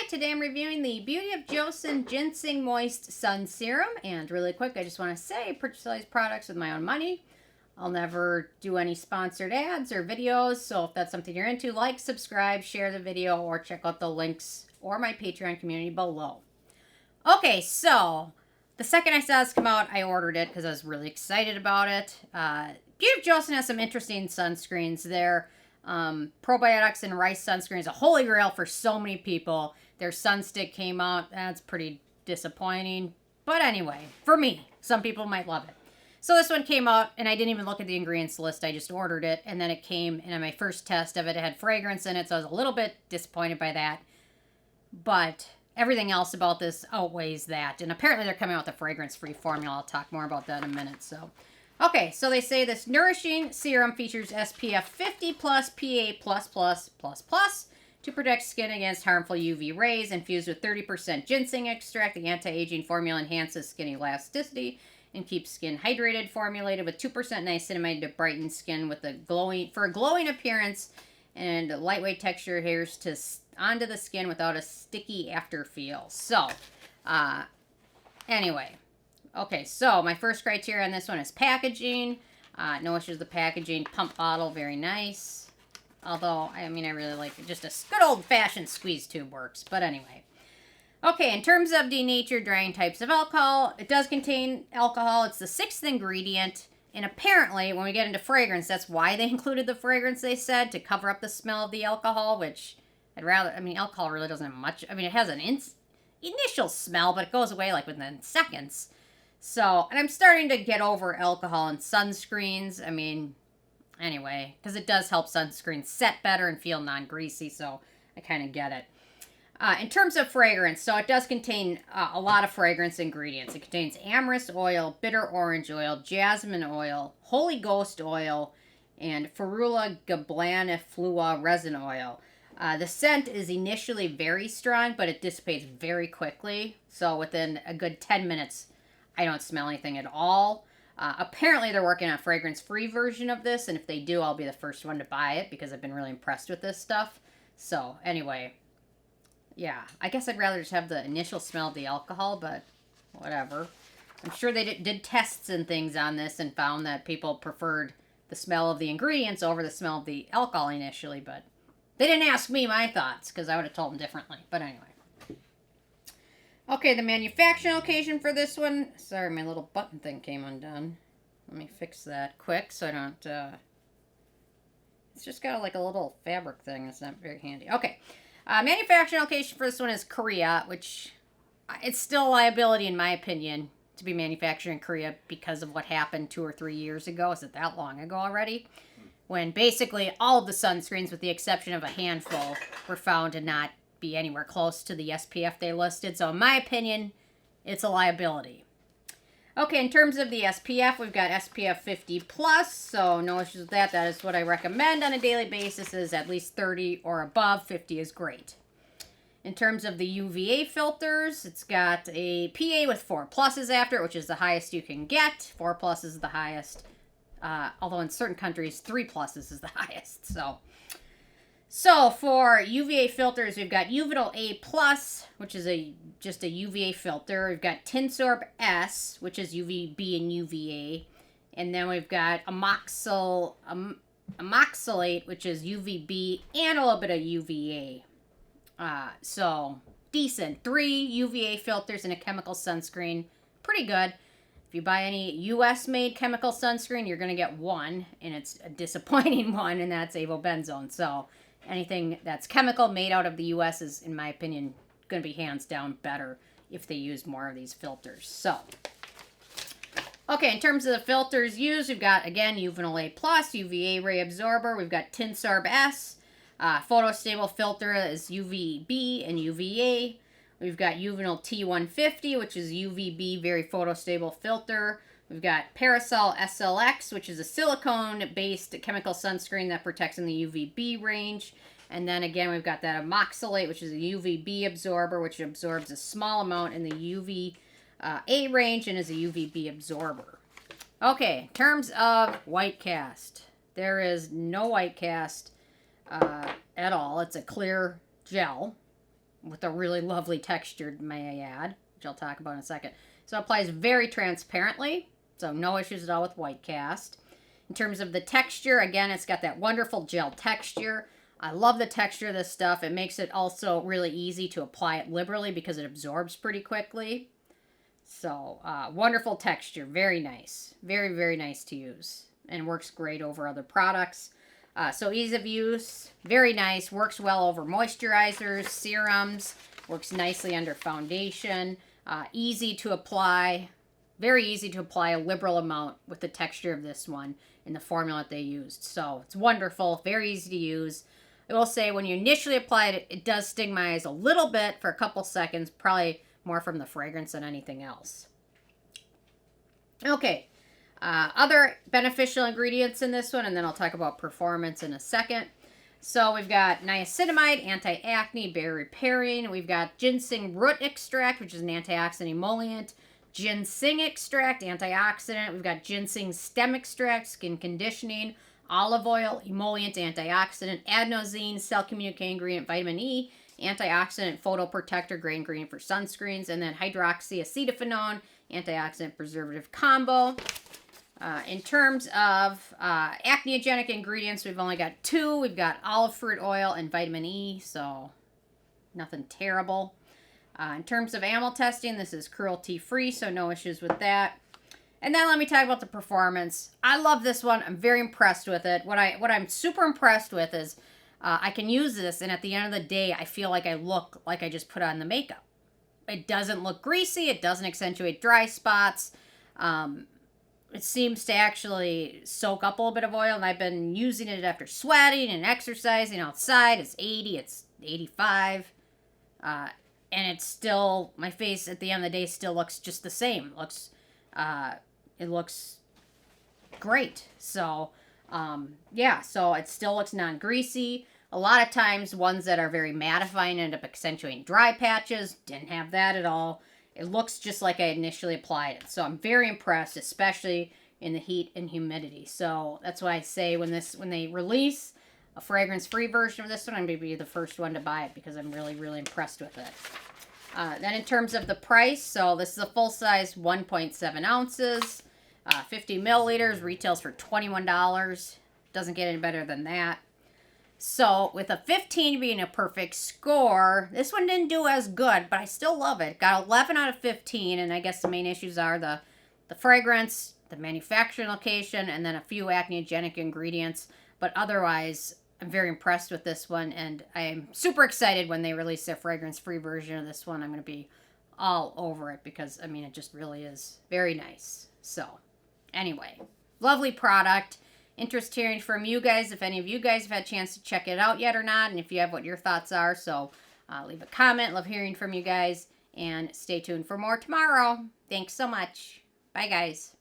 today I'm reviewing the Beauty of Joseon Ginseng Moist Sun Serum. And really quick, I just want to say I purchase all these products with my own money. I'll never do any sponsored ads or videos, so if that's something you're into, like, subscribe, share the video, or check out the links or my Patreon community below. Okay, so the second I saw this come out, I ordered it because I was really excited about it. Beauty of Joseon has some interesting sunscreens there. Probiotics and rice sunscreen is a holy grail for so many people. Their Sunstick came out. That's pretty disappointing. But anyway, for me, some people might love it. So this one came out, and I didn't even look at the ingredients list. I just ordered it, and then it came, and on my first test of it, it had fragrance in it, so I was a little bit disappointed by that. But everything else about this outweighs that. And apparently they're coming out with a fragrance-free formula. I'll talk more about that in a minute, so... Okay, so they say this nourishing serum features SPF 50 plus PA++++ to protect skin against harmful UV rays, infused with 30% ginseng extract. The anti-aging formula enhances skin elasticity and keeps skin hydrated. Formulated with 2% niacinamide to brighten skin with a glowing appearance and lightweight texture adheres onto the skin without a sticky afterfeel. So, anyway. Okay, so my first criteria on this one is packaging. No issues with the packaging. Pump bottle, very nice. Although, I mean, I really like it. Just a good old-fashioned squeeze tube works. But anyway. Okay, in terms of denatured drying types of alcohol, it does contain alcohol. It's the 6th ingredient. And apparently, when we get into fragrance, that's why they included the fragrance, they said, to cover up the smell of the alcohol, which alcohol really doesn't have much. I mean, it has an initial smell, but it goes away like within seconds. So, and I'm starting to get over alcohol in sunscreens. I mean, anyway, because it does help sunscreens set better and feel non-greasy, so I kind of get it. In terms of fragrance, so it does contain a lot of fragrance ingredients. It contains amyris oil, bitter orange oil, jasmine oil, holy ghost oil, and ferula gablaniflua resin oil. The scent is initially very strong, but it dissipates very quickly. So within a good 10 minutes, I don't smell anything at all. Apparently, they're working on a fragrance-free version of this, and if they do, I'll be the first one to buy it because I've been really impressed with this stuff. So, anyway, yeah, I guess I'd rather just have the initial smell of the alcohol, but whatever. I'm sure they did tests and things on this and found that people preferred the smell of the ingredients over the smell of the alcohol initially, but they didn't ask me my thoughts because I would have told them differently. But anyway. Okay, the manufacturing location for this one. Sorry, my little button thing came undone. Let me fix that quick so I don't, it's just got like a little fabric thing. It's not very handy. Okay, manufacturing location for this one is Korea, which it's still a liability in my opinion to be manufactured in Korea because of what happened 2 or 3 years ago. Is it that long ago already? When basically all of the sunscreens, with the exception of a handful, were found to not be anywhere close to the SPF they listed. So in my opinion, it's a liability. Okay, in terms of the SPF, we've got SPF 50 plus, so no issues with that. That is what I recommend on a daily basis, is at least 30 or above. 50 is great. In terms of the UVA filters, it's got a PA with 4 pluses after it, which is the highest you can get. 4 pluses is the highest, although in certain countries 3 pluses is the highest. So for UVA filters, we've got Uvinyl A+, which is just a UVA filter. We've got Tinsorb S, which is UVB and UVA. And then we've got Amoxylate, which is UVB and a little bit of UVA. So decent. 3 UVA filters and a chemical sunscreen. Pretty good. If you buy any US-made chemical sunscreen, you're going to get one, and it's a disappointing one, and that's avobenzone. So anything that's chemical made out of the U.S. is, in my opinion, going to be hands down better if they use more of these filters. So, okay, in terms of the filters used, we've got, again, Uvinyl A+, UVA ray absorber. We've got Tinsorb S. Photostable filter is UVB and UVA. We've got Uvinyl T150, which is UVB, very photostable filter. We've got Parasol SLX, which is a silicone-based chemical sunscreen that protects in the UVB range. And then again, we've got that Amoxylate, which is a UVB absorber, which absorbs a small amount in the UVA range and is a UVB absorber. Okay, in terms of white cast, there is no white cast at all. It's a clear gel, with a really lovely texture, may I add, which I'll talk about in a second. So it applies very transparently, so no issues at all with white cast. In terms of the texture, again, it's got that wonderful gel texture. I love the texture of this stuff. It makes it also really easy to apply it liberally because it absorbs pretty quickly. So, wonderful texture. Very nice. Very, very nice to use. And works great over other products. So, ease of use. Very nice. Works well over moisturizers, serums. Works nicely under foundation. Easy to apply. Very easy to apply a liberal amount with the texture of this one in the formula that they used. So, it's wonderful. Very easy to use. I will say when you initially apply it, it does sting my eyes a little bit for a couple seconds. Probably more from the fragrance than anything else. Okay, other beneficial ingredients in this one, and then I'll talk about performance in a second. So we've got niacinamide, anti-acne, berry repairing. We've got ginseng root extract, which is an antioxidant emollient. Ginseng extract, antioxidant. We've got ginseng stem extract, skin conditioning. Olive oil, emollient, antioxidant. Adenosine, cell communicating ingredient, vitamin E. Antioxidant, photoprotector, grain ingredient for sunscreens, and then hydroxyacetophenone, antioxidant preservative combo. In terms of acneogenic ingredients, we've only got 2. We've got olive fruit oil and vitamin E, so nothing terrible. In terms of animal testing, this is cruelty-free, so no issues with that. And then let me talk about the performance. I love this one. I'm very impressed with it. What I'm super impressed with is I can use this, and at the end of the day, I feel like I look like I just put on the makeup. It doesn't look greasy. It doesn't accentuate dry spots. It seems to actually soak up a little bit of oil, and I've been using it after sweating and exercising outside. It's 80, it's 85, and it's still, my face at the end of the day still looks just the same. It looks great. So, yeah, so it still looks non-greasy. A lot of times, ones that are very mattifying end up accentuating dry patches. Didn't have that at all. It looks just like I initially applied it. So I'm very impressed, especially in the heat and humidity. So that's why I say when they release a fragrance-free version of this one, I'm going to be the first one to buy it because I'm really, really impressed with it. Then in terms of the price, so this is a full-size 1.7 ounces, 50 milliliters, retails for $21. Doesn't get any better than that. So, with a 15 being a perfect score, this one didn't do as good, but I still love it. Got 11 out of 15, and I guess the main issues are the fragrance, the manufacturing location, and then a few acneogenic ingredients. But otherwise, I'm very impressed with this one, and I'm super excited when they release their fragrance-free version of this one. I'm going to be all over it because, I mean, it just really is very nice. So, anyway, lovely product. Interest hearing from you guys, if any of you guys have had a chance to check it out yet or not, and if you have, what your thoughts are. So leave a comment. Love hearing from you guys, and stay tuned for more tomorrow. Thanks so much. Bye, guys.